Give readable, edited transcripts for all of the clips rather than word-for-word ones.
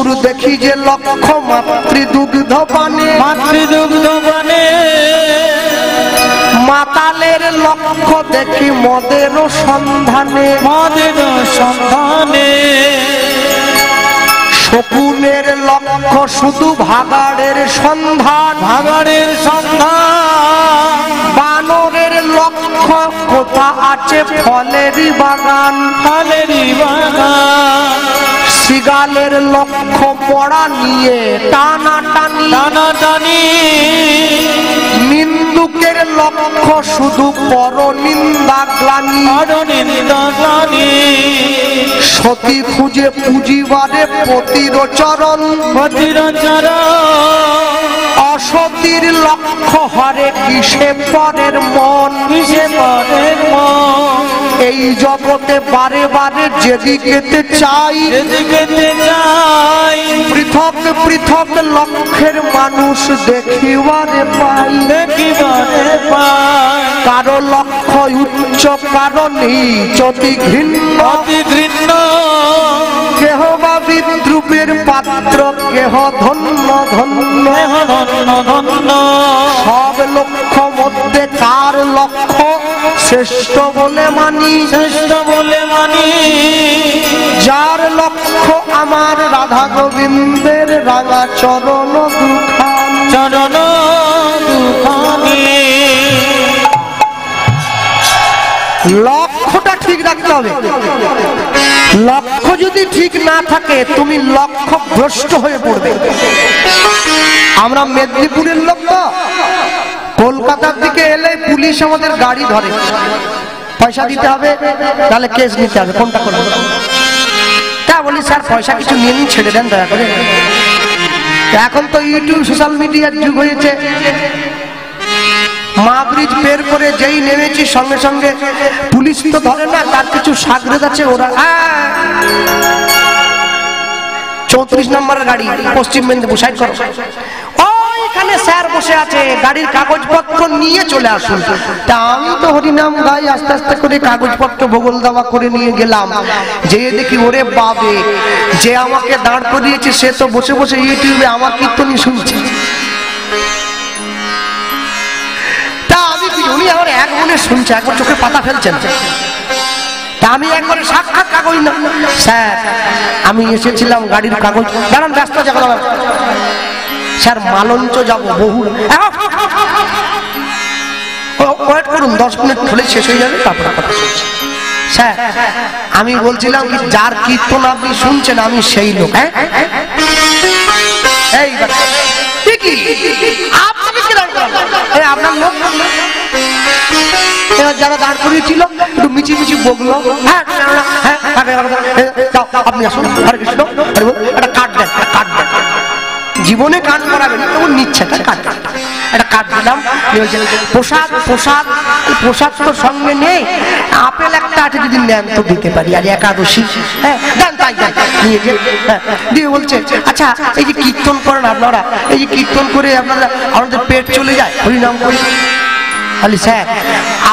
শিশুর দেখি যে লক্ষ মাতৃদুগ্ধ পানে, মাতৃদুগ্ধ পানে। মাতালের লক্ষ্য দেখি মদের সন্ধানে, মদের সন্ধানে। শকুনের লক্ষ্য শুধু ভাগাড়ের সন্ধান, ভাগাড়ের সন্ধান। বানরের লক্ষ্য কোথা আছে ফলেরই বাগান, ফলেরই বাগান। শৃগালের লক্ষ্য পড়া নিয়ে টানাটানি, টানাটানি। নিন্দুকের লক্ষ্য শুধু পরনিন্দা গ্লানি, পরনিন্দা গ্লানি। সতী খুঁজে পুঁজিবারে পতির চরণ, পতির চরণ। অসতীর লক্ষ্য হরে কিসে পরের মন, কিসে পরের মন। এই জগতে বারে বারে যেদিকেতে চাই, যেদিকেতে চাই। পৃথক পৃথক লক্ষ্যের মানুষ দেখিবারে পাই, দেখিবারে পাই। কারো লক্ষ্য উচ্চ কারো নিচ, অতি ঘৃণ্য, অতি ঘৃণ্য। কেহ বা বিদ্রুপের পাত্র, কেহ ধন্য ধন্য। ধন্য ধন্য। সব লক্ষ্য মধ্যে কার লক্ষ্য শ্রেষ্ঠ বলে মানি, শ্রেষ্ঠ বলে মানি। যার লক্ষ্য আমার রাধা গোবিন্দের রাঙা চরণ দুখান, চরণ দুখানি। লক্ষ্যটা ঠিক রাখতে হবে। লক্ষ্য যদি ঠিক না থাকে তুমি লক্ষ্য ভ্রষ্ট হয়ে পড়বে। আমরা মেদিনীপুরের লোক তো, কলকাতার দিকে এলে পুলিশ আমাদের গাড়ি ধরে, পয়সা দিতে হবে তাহলে কেস নিতে হবে, কোনটা করবো? তা বলি স্যার পয়সা কিছু নিয়ে নিন, ছেড়ে দেন দয়া করে। এখন তো ইউটিউব সোশ্যাল মিডিয়ার যুগ হয়েছে, মা ব্রিজ বের করে যেই নেমেছি সঙ্গে সঙ্গে পুলিশ তো ধরে না, তার কিছু সাগরেদ আছে, ওরা 34 নম্বরের গাড়ি পশ্চিম মেদিনীপুর সাইড করো, ওইখানে স্যার বসে আছে, গাড়ির কাগজপত্র নিয়ে চলে আসুন। তা আমি তো হরিনাম গাই, আস্তে আস্তে করে কাগজপত্র ভূগোল দাওয়া করে নিয়ে গেলাম। যেয়ে দেখি ওরে বাবে, যে আমাকে দাঁড় করিয়েছে সে তো বসে বসে ইউটিউবে আমার কীর্তনই শুনছে। উনি আমার এক মনে শুনছে, একবার চোখে পাতা ফেলছেন। আমি একবার সাক্ষাৎ কাগজ না, স্যার আমি এসেছিলাম গাড়ির কাগজ, দাঁড়ান ব্যস্ত যাবো স্যার, মালঞ্চ যাবো বহু, ওয়েট করুন 10 মিনিট হলে শেষ হয়ে যাবে, তারপর কথা শুনছি। স্যার আমি বলছিলাম কি, যার কীর্তন আপনি শুনছেন আমি সেই লোক। হ্যাঁ এই আপনার লোক, যারা দাঁড় করিয়েছিল একটু মিছি মিছি বকলো, আপনি আসুন, হরে কৃষ্ণ, একটা কার্ড দেন, কার্ড দেন। জীবনে কার্ড করাবেন তবু নিচ্ছে একটা কার্ড দিলাম। প্রসাদ প্রসাদ প্রসাদ তো সঙ্গে নেই, আপেল একটা আছে যদি নেন তো দিতে পারি, আর একাদশী হ্যাঁ দেন, তাই দেন নিয়ে দিয়ে বলছে আচ্ছা এই যে কীর্তন করেন আপনারা, এই যে কীর্তন করে আপনারা আমাদের পেট চলে যায় হরিনাম করি। আলি স্যার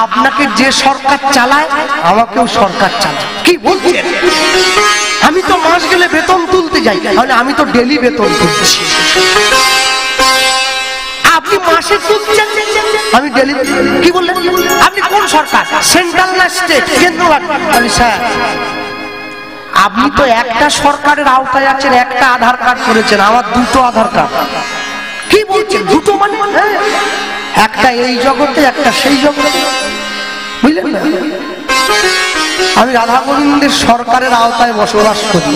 আপনাকে যে সরকার চালায় আমাকেও সরকার চালায়। কি বলছেন? আমি তো মাস গেলে বেতন তুলতে যাই, তাহলে আমি তো ডেলি বেতন তুলছি, আপনি মাসে তুলছেন, আমি ডেলি। কি বললেন? আপনি কোন সরকার, সেন্ট্রাল না স্টেট? কেন্দ্র। আলি স্যার আপনি তো একটা সরকারের আওতায় আছেন, একটা আধার কার্ড করেছেন, আমার দুটো আধার কার্ড। কি বলছেন দুটো? মানে একটা এই জগতে, একটা সেই জগতে, বুঝলেন না? আমি রাধা গোবিন্দের সরকারের আওতায় বসবাস করি।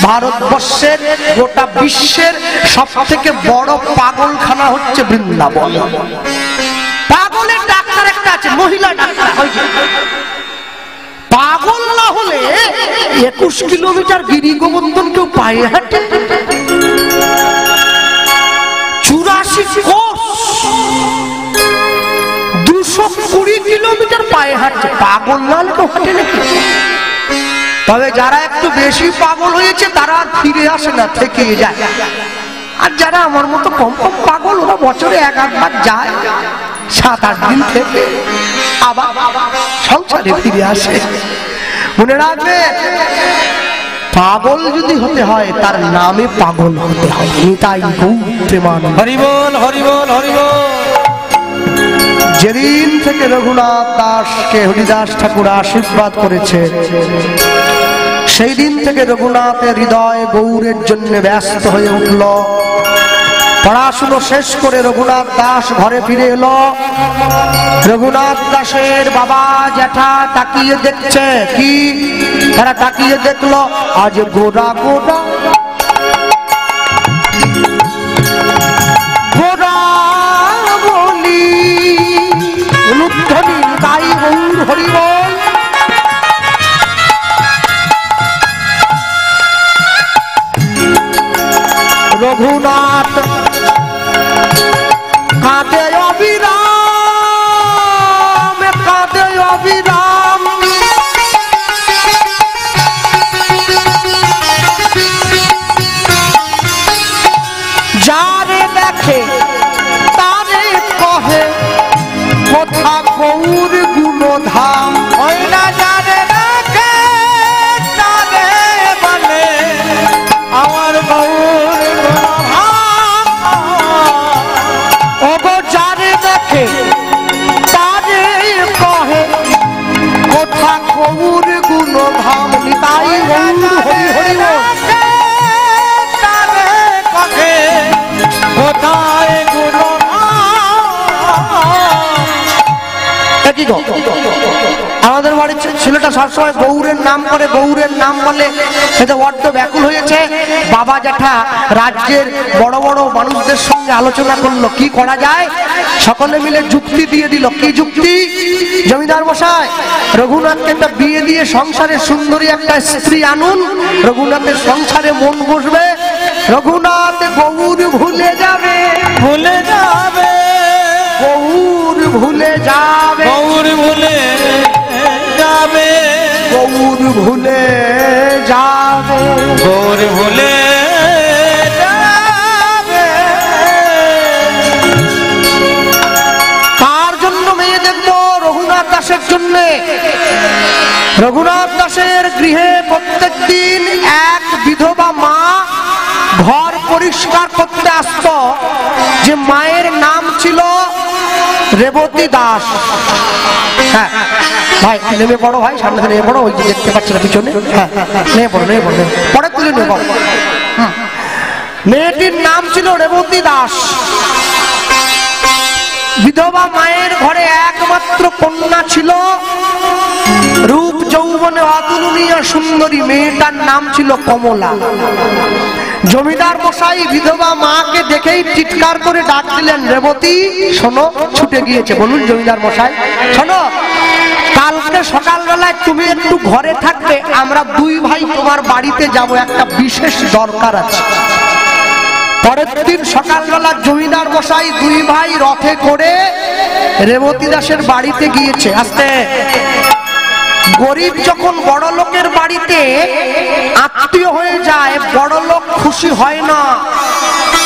ভারতবর্ষের গোটা বিশ্বের সব থেকে বড় পাগলখানা হচ্ছে বৃন্দাবন। পাগলের ডাক্তার একটা আছে, মহিলা ডাক্তার। পাগল না হলে 21 কিলোমিটার গিরি গোবর্ধন কেউ পায়ে হাঁটে? 84 কোষ 220 কিলোমিটার পায়ে হাঁটছে, পাগল না হলে কেউ হাঁটে নাকি? তবে যারা একটু বেশি পাগল হয়েছে তারা আর ফিরে আসে না, থেকে যায়। আর যারা আমার মতো কম কম পাগল, ওরা বছরে 1-8 বার যায়, 7-8 দিন থেকে আবার সংসারে ফিরে আসে। মনে রাখবে পাগল যদি হতে হয় তার নামে পাগল হতে হয়। নিতাই গৌর প্রেমানন্দ। হরি বল হরি বল হরি বল। যেদিন থেকে রঘুনাথ দাসকে হরিদাস ঠাকুর আশীর্বাদ করেছে সেই দিন থেকে রঘুনাথের হৃদয় গৌরের জন্য ব্যস্ত হয়ে উঠল। পড়াশুনো শেষ করে রঘুনাথ দাস ঘরে ফিরে এলো। রঘুনাথ দাসের বাবা জ্যাঠা তাকিয়ে দেখছে। কি তারা তাকিয়ে দেখলো, আজ গোরা গোরা গোরা বলি অনুধ্বনি তাই গৌর হরি বল। রঘুনাথ কাঁদে অবিরাম, কাঁদে অবিরাম। যারে দেখে তারে কহে কথা গৌর গুণধাম। ওই না জানে রাখে তারে বলে আমার গৌর গুণধাম। ওগো যারে দেখে তারে কহে কথা গৌর গুণধাম। নিতাই গৌর হরি হরি বল। তারে কহে কোথায় গুণধাম। কি গো, আমাদের বাড়ির ছেলেটা সবসময় গৌরের নাম করে, গৌরের নাম বলে এতে বড্ড ব্যাকুল হয়েছে। বাবা জ্যাঠা রাজ্যের বড় বড় মানুষদের সঙ্গে আলোচনা করলো কি করা যায়। সকলে মিলে যুক্তি দিয়ে দিল। কি যুক্তি? জমিদার মশাই, রঘুনাথকে একটা বিয়ে দিয়ে সংসারে সুন্দরী একটা স্ত্রী আনুন, রঘুনাথের সংসারে মন বসবে, রঘুনাথ গৌর ভুলে যাবে, ভুলে যাবে, গৌর ভুলে যাবে, গৌর ভুলে যাবে, গৌর ভুলে যাবে, গৌর ভুলে যাবে। কার জন্য মেয়ে দেখবো? রঘুনাথ দাসের জন্য। রঘুনাথ দাসের গৃহে প্রত্যেক দিন এক বিধবা মা ঘর পরিষ্কার করতে আসত, যে মায়ের নাম ছিল রেবতী দাস। হ্যাঁ ভাই, নেমে পড়ো ভাই, সামনে থেকে নেমে পড়ো, ওই যে দেখতে পাচ্ছি না পিছনে। হ্যাঁ নেমে পড়ো, নেমে পড়ো, পরে তুলে নেমে পড়ো। মেয়েটির নাম ছিল রেবতী দাস। বিধবা মায়ের ঘরে একমাত্র কন্যা ছিল, রূপ যৌবনে অতুলনীয় সুন্দরী, মেয়েটার নাম ছিল কমলা। জমিদার মশাই বিধবা মাকে দেখেই চিৎকার করে ডাক দিলেন, রেবতী শোনো। ছুটে গিয়েছে। বলুন জমিদার মশাই, শোনো, কালকে সকালবেলায় তুমি একটু ঘরে থাকবে, আমরা দুই ভাই তোমার বাড়িতে যাব, একটা বিশেষ দরকার আছে। পরের দিন সকালবেলা জমিদার মশাই দুই ভাই রথে করে রেবতী দাসের বাড়িতে গিয়েছে। আসতে, গরিব যখন বড় লোকের বাড়িতে আত্মীয় হয়ে যায়, বড় লোক খুশি হয় না,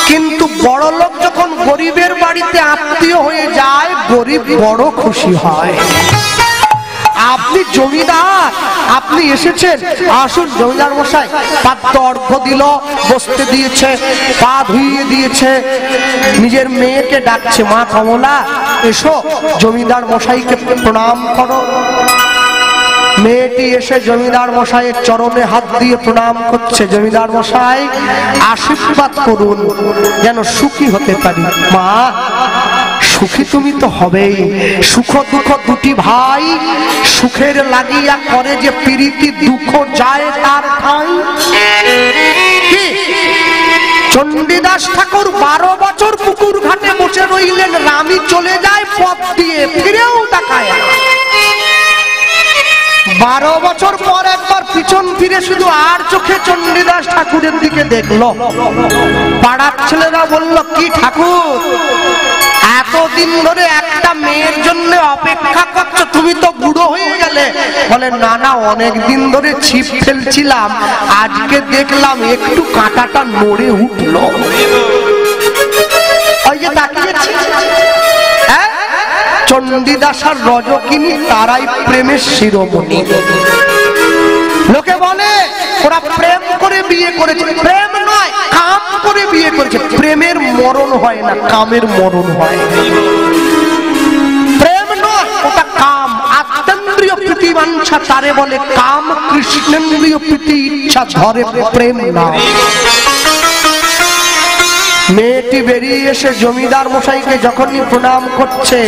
কিন্তু বড় লোক যখন গরিবের বাড়িতে আত্মীয় হয়ে যায়, গরিব বড় খুশি হয়। আপনি জমিদার, আপনি এসেছেন, আসুন। জমিদার মশাই পাত্র অর্ঘ্য দিল, বসতে দিয়েছে, পা ধুইয়ে দিয়েছে, নিজের মেয়েকে ডাকছে, মা কমলা এসো, জমিদার মশাইকে প্রণাম করো। মেয়েটি এসে জমিদার মশাইয়ের চরণে হাত দিয়ে প্রণাম করছে। জমিদার মশাই আশীর্বাদ করুন যেন সুখী হতে পারি। মা, সুখী তুমি তো হবেই, সুখ দুঃখ দুটি ভাই, সুখের লাগিয়া করে যে প্রীতি, দুঃখ যায় তার ঠাই। চণ্ডীদাস ঠাকুর 12 বছর পুকুর ঘাটে বসে রইলেন, রানী চলে যায় পথ দিয়ে, ফিরেও তাকায়। 12 বছর পর একবার পিছন ফিরে শুধু আর চোখে চণ্ডীদাস ঠাকুরের দিকে দেখলো। পাড়ার ছেলেরা বলল, কি ঠাকুর, এতদিন ধরে একটা মেয়ের জন্য অপেক্ষা করছো, তুমি তো বুড়ো হয়ে গেলে। বলে, না না, অনেক দিন ধরে ছিপ ফেলছিলাম, আজকে দেখলাম একটু কাঁটাটা নড়ে উঠলো। ওই যে তাকিয়েছি, চণ্ডীদাস আর রজকিনী তারাই প্রেমের শিরোমণি। লোকে বলে ওরা প্রেম করে বিয়ে করেছে, প্রেম নয় কাম করে বিয়ে করেছে। প্রেমের মরণ হয় না, কামের মরণ হয়। প্রেম নয়, ওটা কাম। আত্মেন্দ্রিয় প্রীতি বাঞ্ছা তারে বলে কাম, কৃষ্ণেন্দ্রিয় প্রীতি ইচ্ছা ধরে প্রেম না। মেয়েটি বেরিয়ে এসে জমিদার মশাইকে যখনই প্রণাম করছে,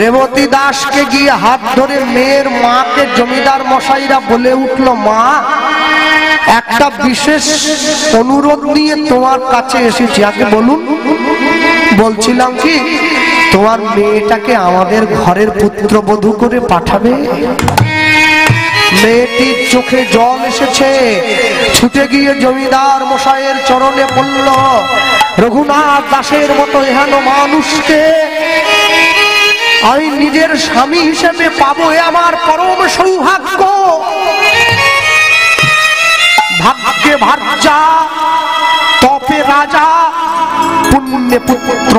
রেবতী দাসকে গিয়ে হাত ধরে মেয়ের মাকে জমিদার মশাইরা বলে উঠল, মা একটা বিশেষ অনুরোধ নিয়ে তোমার কাছে এসেছি। আগে বলুন। বলছিলাম কি, তোমার মেয়েটাকে আমাদের ঘরের পুত্রবধূ করে পাঠাবে। মেয়েটির চোখে জল এসেছে, ছুটে গিয়ে জমিদার মশাইয়ের চরণে পড়ল, রঘুনাথ দাসের মতো এহেন মানুষকে আমি নিজের স্বামী হিসেবে পাবো, এ আমার পরম সৌভাগ্য। ভাগ্যে ভার্যা, তপে রাজা, পুণ্যে পুত্র।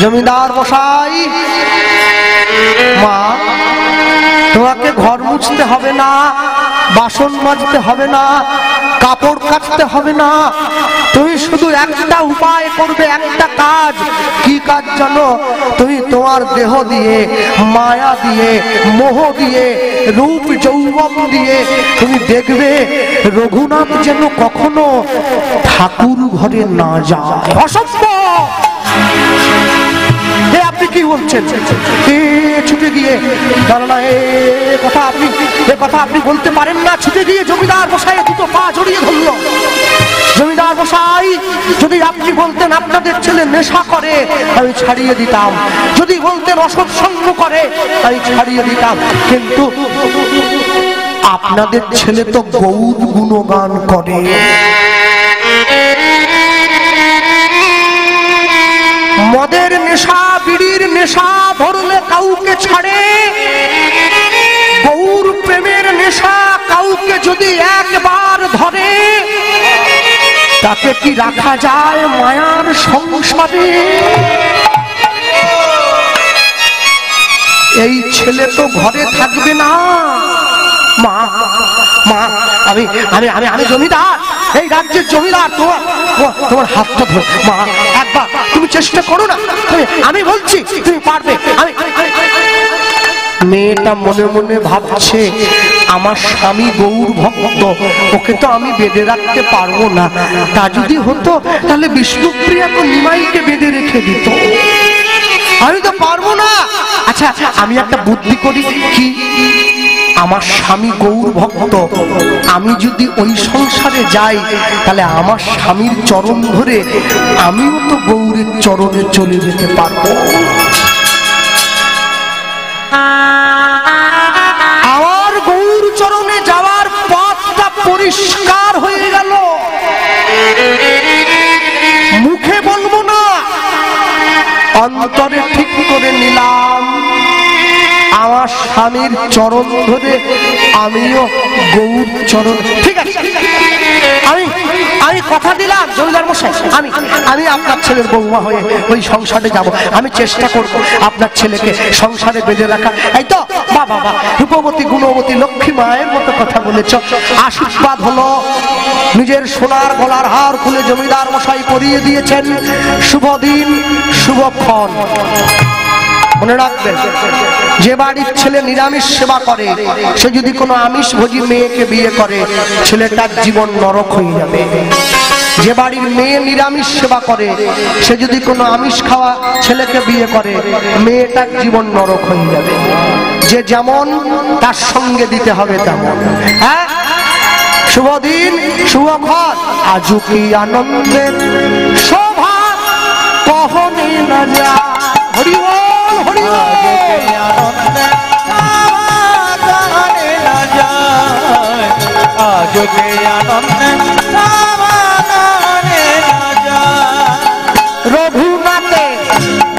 জমিদার মশাই, মা তোমাকে ঘর মুছতে হবে না, বাসন মাজতে হবে না, কাপড় কাচতে হবে না। তুমি শুধু একটা উপায় করবে, একটা কাজ। কি কাজ জানো? তুমি তোমার দেহ দিয়ে, মায়া দিয়ে, মোহ দিয়ে, রূপ যৌবন দিয়ে তুমি দেখবে রঘুনাথ যেন কখনো ঠাকুর ঘরে না যায়। অসম্ভব। আপনি কি বলছেন? ছুটে গিয়ে দাঁড়ানা, এ কথা আপনি বলতে পারেন না। ছুটে গিয়ে জমিদার মশাই দুটো পা জড়িয়ে ধরল। জমিদার মশাই, যদি আপনি বলতেন আপনাদের ছেলে নেশা করে, আমি ছাড়িয়ে দিতাম। যদি বলতেন অসৎসঙ্গ করে, আমি ছাড়িয়ে দিতাম। কিন্তু আপনাদের ছেলে তো গৌর গুণগান করে। মদের নেশা, বিড়ির নেশা ধরলে কাউকে ছাড়ে। গৌর প্রেমের নেশা কাউকে যদি একবার ধরে, তাকে কি রাখা যায় মায়ার সংসারে? এই ছেলে তো ঘরে থাকবে না। মা মা আমি আমি আমি আমি জমিদার, এই রাজ্যের জমিদার। তোমার হাতটা ধরে মা, একবার তুমি চেষ্টা করো না। আমি বলছি তুমি পারবে। মেয়েটা মনে মনে ভাবছে, আমার স্বামী গৌর ভক্ত, ওকে তো আমি বেঁধে রাখতে পারবো না। তা যদি হতো তাহলে বিষ্ণুপ্রিয়া তো নিমাইকে বেঁধে রেখে দিত। আমি তো পারবো না। আচ্ছা আমি একটা বুদ্ধি করি। কি? আমার স্বামী গৌর ভক্ত, আমি যদি ওই সংসারে যাই, তাহলে আমার স্বামীর চরণ ধরে আমিও তো গৌরের চরণে চলে যেতে পারবো। আমার গৌর চরণে যাওয়ার পথটা পরিষ্কার হয়ে গেল। মুখে বলবো না, অন্তরে ঠিক করে নিলাম, আমার স্বামীর চরণ ধরে আমিও গৌর চরণ। ঠিক আছে, আমি কথা দিলাম জমিদার মশাই, আমি আপনার ছেলের বৌমা হয়ে ওই সংসারে যাব। আমি চেষ্টা করব আপনার ছেলেকে সংসারে বেঁধে রাখা। এই তো বাবা, রূপবতী গুণবতী লক্ষ্মী মায়ের মতো কথা বলেছ। আশীর্বাদ হলো। নিজের সোনার গলার হার খুলে জমিদার মশাই পরিয়ে দিয়েছেন। শুভ দিন, শুভক্ষণ। মনে রাখবেন, যে বাড়ির ছেলে নিরামিষ সেবা করে, সে যদি কোনো আমিষ ভোজী মেয়েকে বিয়ে করে, ছেলেটার জীবন নরক হয়ে যাবে। যে বাড়ির মেয়ে নিরামিষ সেবা করে, সে যদি কোনো আমিষ খাওয়া ছেলেকে বিয়ে করে, মেয়েটার জীবন নরক হয়ে যাবে। যে যেমন তার সঙ্গে দিতে হবে তেমন। হ্যাঁ, শুভ দিন, শুভক্ষণ। আজও কি আনন্দের শোভা কখনই না যায়। হরি বল, হরি বল। আজকে আনন্দে রঘুনাথে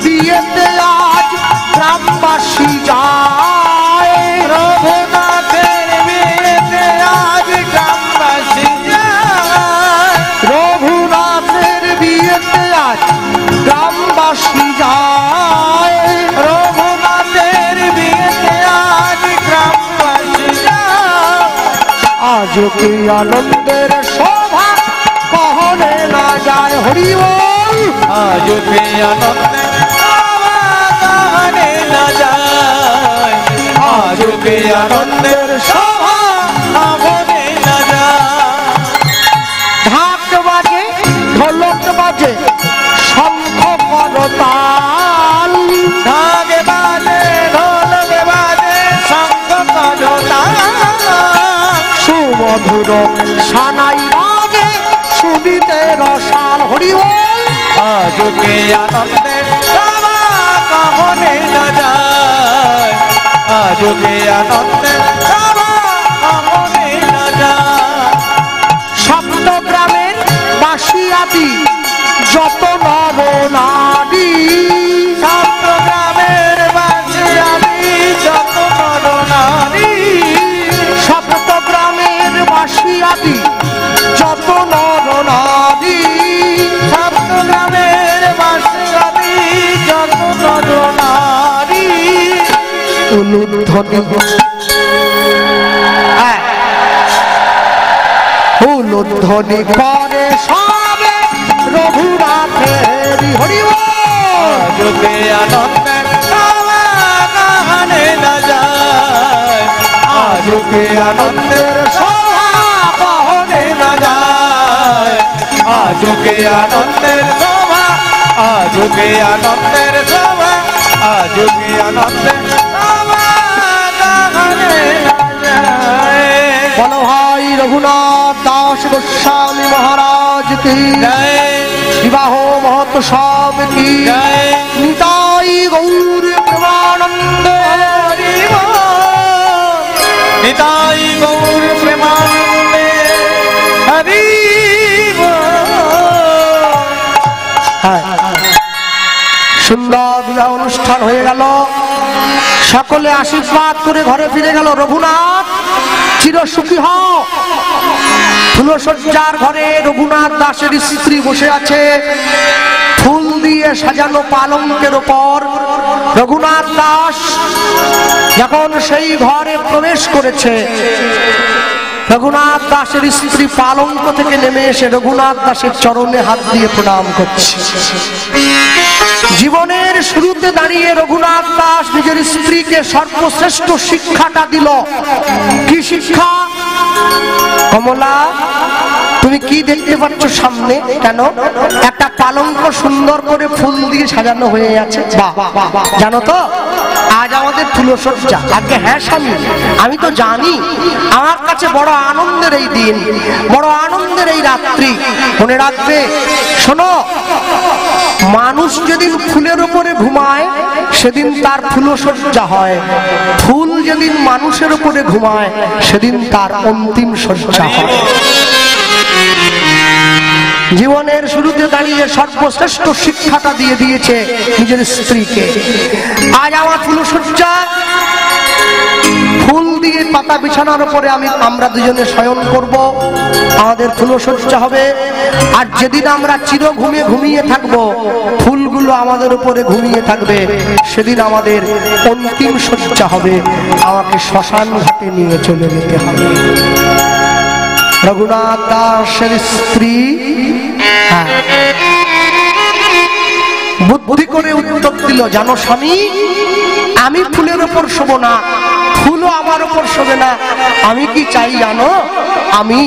বিয়েতে আজ গ্রামবাসী যায়। রঘুনাথের বিয়েতে আজ গ্রামবাসী যায়। রঘুনাথের বিয়েতে আজ গ্রামবাসী যায়। আজ কি আনন্দের শোভা কহনে না যায় হরি বল। আজ কে আনন্দে কহনে না যায়, আজ কে আনন্দের শোভা কহনে না যায়। ঢাক বাজে ঢোলক বাজে শঙ্খ করতাল, ঢাক বাজে ঢোলক বাজে শঙ্খ করতাল, সুমধুর সানাই বাজে শুনিতে রসাল হরি বল। আজ কে আনন্দে শোভা কহনে না যায়, আজ কে আনন্দে শোভা কহনে না যায়। সপ্ত গ্রামের বাসি আদি যত নব নারী, সপ্ত গ্রামের বাসী আমি যত নর নারী, সপ্ত গ্রামের বাসি আদি যত নর নারী, সপ্ত গ্রামের বাসী আমি যত নর নারী। উলুধ্বনি উলুধ্বনি করে সবে রঘুনাথের হরি বল। আজ কে আনন্দের শোভা কহনে না যায়, আজ কে আনন্দের শোভা কহনে না যায়, আজ কে আনন্দের শোভা, আজ কে আনন্দের শোভা, আজ কে আনন্দের শোভা কহনে না যায়। বলো ভাই রঘুনাথ দাস গোস্বামী মহারাজ কি জয় বিবাহ মহোৎসব কি জয় নিতাই গৌর প্রেমানন্দ হরি বল। নিতাই গৌর প্রেমানন্দে হরি বল। সুন্দর বিবাহ অনুষ্ঠান হয়ে গেল, সকলে আশীর্বাদ করে ঘরে ফিরে গেল। রঘুনাথ চিরসুখী হও। ফুলশয্যার ঘরে রঘুনাথ দাসের স্ত্রী বসে আছে, ফুল দিয়ে সাজানো পালঙ্কের ওপর। রঘুনাথ দাস যখন সেই ঘরে প্রবেশ করেছে, রঘুনাথ দাসের স্ত্রী পালঙ্ক থেকে নেমে এসে রঘুনাথ দাসের চরণে হাত দিয়ে প্রণাম করছে। জীবনের শুরুতে দাঁড়িয়ে রঘুনাথ দাস নিজের স্ত্রীকে সর্বশ্রেষ্ঠ শিক্ষাটা দিল। কি শিক্ষা? কমলা, তুমি কি দেখতে পাচ্ছ সামনে? কেন? একটা পালঙ্ক সুন্দর করে ফুল দিয়ে সাজানো হয়ে আছে। বাহ, জানো তো আজ আমাদের ফুলশয্যা। আগে হ্যাঁ স্বামী, আমি তো জানি। আমার কাছে বড় আনন্দের এই দিন, বড় আনন্দের এই রাত্রি। মনে রাখবে, শোনো, মানুষ যেদিন ফুলের উপরে ঘুমায় সেদিন তার ফুলশয্যা হয়, ফুল যেদিন মানুষের উপরে ঘুমায় সেদিন তার অন্তিম শয্যা হয়। জীবনের শুরুতে দাঁড়িয়ে সর্বশ্রেষ্ঠ শিক্ষাটা দিয়ে দিয়েছে নিজের স্ত্রীকে। আজ আমার ফুলশয্যা, ফুল দিয়ে পাতা বিছানার উপরে আমরা দুজনে শয়ন করব, আমাদের ফুলশয্যা হবে। আর যেদিন আমরা চির ঘুমিয়ে থাকবো, ফুলগুলো আমাদের উপরে ঘুমিয়ে থাকবে, সেদিন আমাদের অন্তিম শয্যা হবে। আমাকে শ্মশান ঘাটে নিয়ে চলে যেতে হবে। রঘুনাথ দাসের স্ত্রী বুদ্ধি করে উত্তর দিল, জানো স্বামী, আমি ফুলের উপর শোবো না, ফুলও আমার উপর শোবে না। আমি কি চাই জানো? আমি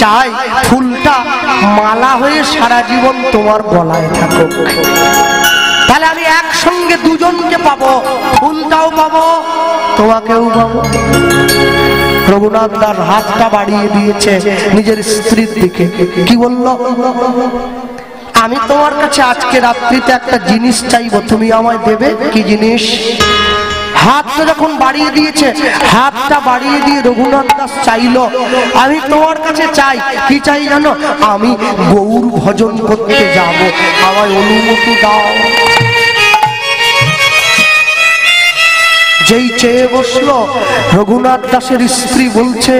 চাই ফুলটা মালা হয়ে সারা জীবন তোমার গলায় থাকুক। তাহলে আমি একসঙ্গে দুজনকে পাবো, ফুলটাও পাবো, তোমাকেও পাবো। রঘুনাথ দাস হাতটা বাড়িয়ে দিয়েছে নিজের স্ত্রীর দিকে। কি বলল? আমি তোমার কাছে আজকে রাত্রিতে একটা জিনিস চাইবো, তুমি আমায় দেবে। কি জিনিস? হাতটা যখন বাড়িয়ে দিয়েছে, হাতটা বাড়িয়ে দিয়ে রঘুনাথ দাস চাইলো, আমি তোমার কাছে চাই। কি চাই জানো? আমি গৌর ভজন করতে যাব, আমায় অনুমতি দাও। যেই চেয়ে বসলো, রঘুনাথ দাসের স্ত্রী বলছে,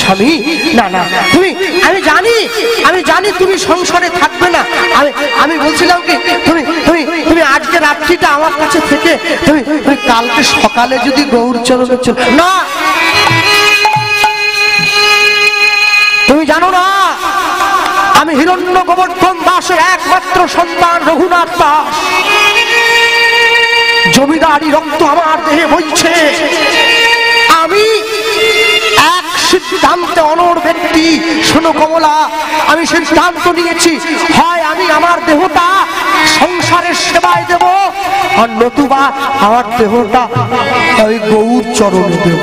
স্বামী না না, আমি জানি তুমি সংসারে থাকবে না। আমি বলছিলাম কি, তুমি আজকে রাত্রিটা আমার কাছে থেকে তুমি কালকে সকালে যদি গৌর চরণে চল। না, গোবর্ধন দাসের একমাত্র সন্তান রঘুনাথ দাস। জমিদারি রক্ত আমার দেহে বইছে। আমি এক সিদ্ধান্তে অনড় ব্যক্তি। শোনো কমলা, আমি সিদ্ধান্ত নিয়েছি, হয় আমি আমার দেহটা সংসারের সেবায় দেব, আর নতুবা আমার দেহটা আমি গৌর চরণে দেব।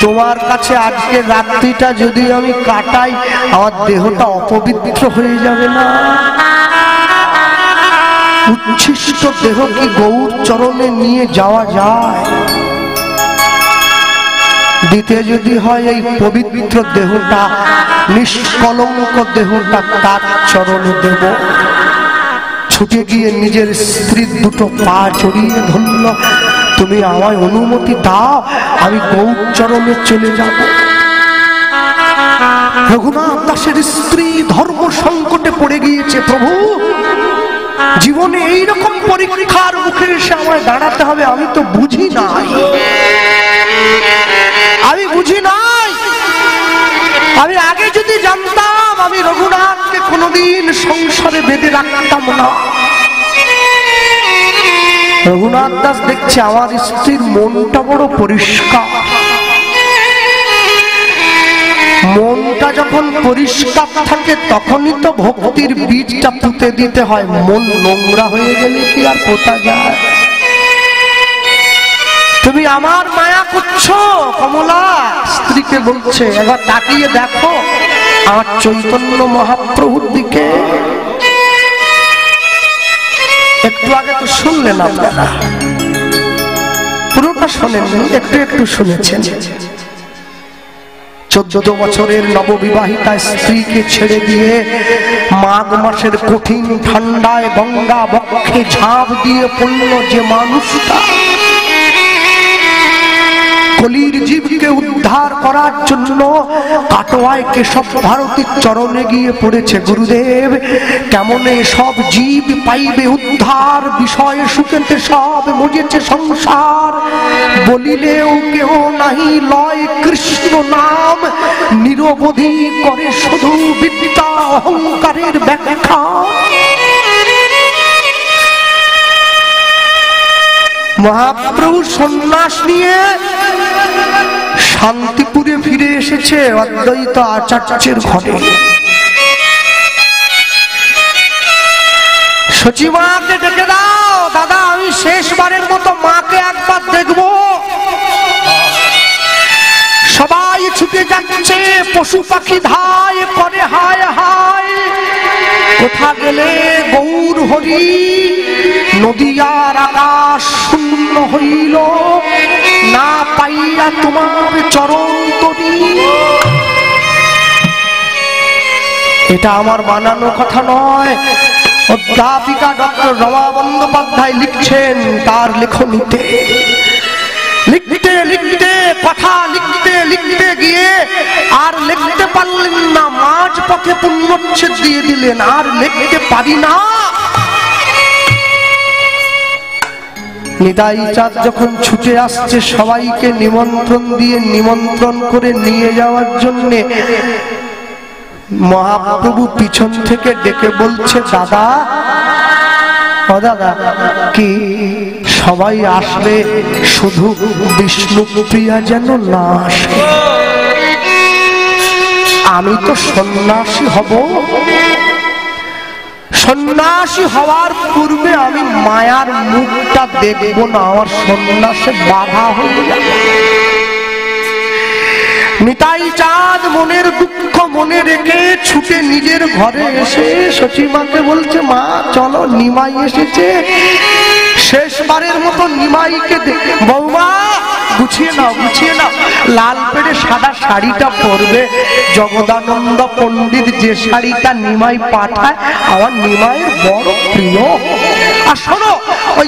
তোমার কাছে আজকে রাত্রিটা যদি আমি কাটাই, আমার দেহটা অপবিত্র হয়ে যাবে না? উচ্ছিষ্ট দেহ কি গৌর চরণে নিয়ে যাওয়া যায়? দিতে যদি হয় এই পবিত্র দেহটা, নিষ্কলঙ্ক দেহটা তার চরণে দেব। ছুটে গিয়ে নিজের স্ত্রীর দুটো পা জড়িয়ে ধরল, তুমি আমায় অনুমতি দাও, আমি গৌর চরণে চলে যাব। রঘুনাথ দাসের স্ত্রী ধর্ম সংকটে পড়ে গিয়েছে। প্রভু, জীবনে এইরকম পরীক্ষার মুখে এসে আমায় দাঁড়াতে হবে, আমি তো বুঝি নাই, আমি বুঝি নাই। আমি আগে যদি জানতাম, আমি রঘুনাথকে কোনোদিন সংসারে বেঁধে রাখতাম না। রঘুনাথ দাস দেখছে আমার স্ত্রীর মনটা বড় পরিষ্কার। মনটা যখন পরিষ্কার থাকে তখনই তো ভক্তির বীজটা পুঁতে দিতে হয়। মন নোংরা হয়ে গেলে কি আর পোতা যায়? তুমি আমার মায়া করছো কমলা, স্ত্রীকে বলছে। একবার তাকিয়ে দেখো আমার চৈতন্য মহাপ্রভুর দিকে। একটু আগে তো শুনলেন আপনারা, পুরোটা শোনেননি, একটু একটু শুনেছেন। 14 বছরের নববিবাহিতা স্ত্রীকে ছেড়ে দিয়ে মাঘ মাসের কঠিন ঠান্ডায় গঙ্গা বক্ষে ঝাঁপ দিয়ে পড়ল যে মানুষটা, কলির জীবকে উদ্ধার করার জন্য কাটোয়ায় কেশব ভারতীর চরণে গিয়ে পড়েছে। গুরুদেব, কেমনে সব জীব পাইবে উদ্ধার, বিষয়ে সুখেতে সব মজেছে সংসার, বলিলেও কেহ নাহি লয় কৃষ্ণ নাম, নিরবধি করে শুধু বিদ্যা অহংকারের ব্যাখ্যা। মহাপ্রভু সন্ন্যাস নিয়ে শান্তিপুরে ফিরে এসেছে অদ্বৈত আচার্যের ঘরে। সচিমাকে ডেকে দাও, দাদা আমি শেষবারের মতো মাকে একবার দেখবো। সবাই ছুটে যাচ্ছে, পশু পাখি ধায় করে হায় হায়। কোথা গেলে গৌর হরি, নদিয়ার আকাশ শূন্য হইল, না পাইয়া তোমার চরণ তরি। এটা আমার বানানো কথা নয়, অধ্যাপিকা ডক্টর রমা বন্দ্যোপাধ্যায় লিখছেন তার লেখনীতে। লিখতে লিখতে কথা লিখতে লিখতে গিয়ে আর লিখতে পারলেন না, মাঝ পথে পুণ্যচ্ছেদ দিয়ে দিলেন, আর লিখতে পারি না। নিতাই চাঁদ যখন ছুটে আসছে সবাইকে নিমন্ত্রণ দিয়ে নিমন্ত্রণ করে নিয়ে যাওয়ার জন্যে, মহাপ্রভু পিছন থেকে ডেকে বলছে, দাদা ও দাদা, কি সবাই আসবে, শুধু বিষ্ণুপ্রিয়া যেন না আসে। আমি তো সন্ন্যাসী হব, সন্ন্যাসী হওয়ার পূর্বে আমি মায়ার মুখটা দেখব না, আমার সন্ন্যাসে বাধা হয়ে যাবে। নিতাই চাঁদ মনের দুঃখ মনে রেখে ছুটে নিজের ঘরে এসে সচিমাকে বলছে, মা চলো নিমাই এসেছে, শেষবারের মতো নিমাইকে দেখে। বৌমা গুছিয়ে নাও, গুছিয়ে নাও, লাল পেড়ে সাদা শাড়িটা পরবে। জগদানন্দ পণ্ডিত যে শাড়িটা নিমাই পাঠায়, আমার নিমাইয়ের বড় প্রিয়। আর শোনো, ওই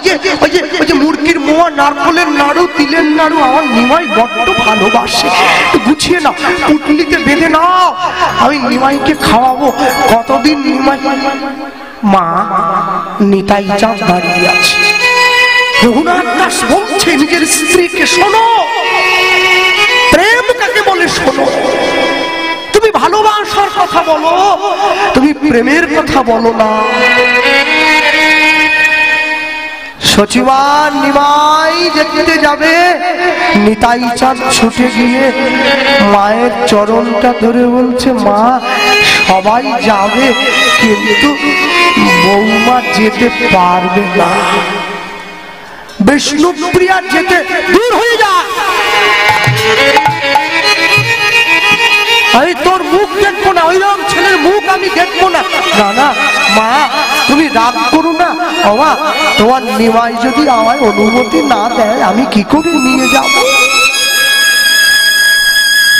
যে মুরগির মোয়া, নারকলের নাড়ু, তিলের নাড়ু আমার নিমাই বড্ড ভালোবাসে। গুছিয়ে নাও, পুটলিতে বেঁধে নাও, আমি নিমাইকে খাওয়াবো। কতদিন নিমাই। মা, নিতাই চাঁদ দাঁড়িয়ে আছে। রঘুনাথ দাস বলছে নিজের স্ত্রীকে, শোনো, প্রেম কাকে বলে শোনো। তুমি ভালোবাসার কথা বলো, তুমি প্রেমের কথা বলো না। সচিবান নিমাই দেখতে যাবে, নিতাই চাঁদ ছুটে গিয়ে মায়ের চরণটা ধরে বলছে, মা সবাই যাবে কিন্তু বৌমা যেতে পারবে না। বিষ্ণুপ্রিয়া যেতে দূর হয়ে যা, আমি তোর মুখ দেখবো না, ওইরকম ছেলের মুখ আমি দেখবো না। না না মা তুমি রাগ করো না, বাবা তোমার নিমাই যদি আমায় অনুমতি না দেয় আমি কি করে নিয়ে যাব?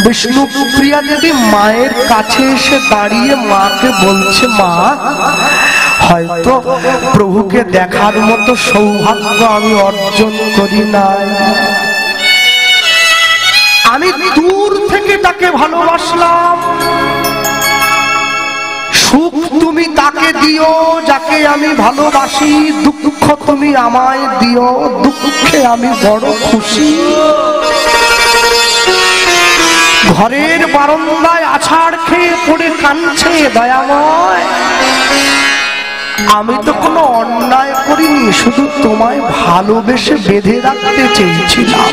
বিষ্ণুপ্রিয়া দেবী মায়ের কাছে এসে দাঁড়িয়ে মাকে বলছে, মা হয়তো প্রভুকে দেখার মতো সৌভাগ্য আমি অর্জন করি নাই, আমি দূর থেকে তাকে ভালোবাসলাম, সুখ তুমি তাকে দিও যাকে আমি ভালোবাসি, দুঃখ তুমি আমায় দিও, দুঃখে আমি বড় খুশি। ঘরের বারান্দায় আছাড় খেয়ে পড়ে কাঁদছে দয়াময়, আমি তো কোনো অন্যায় করিনি, শুধু তোমায় ভালোবেসে বেঁধে রাখতে চেয়েছিলাম।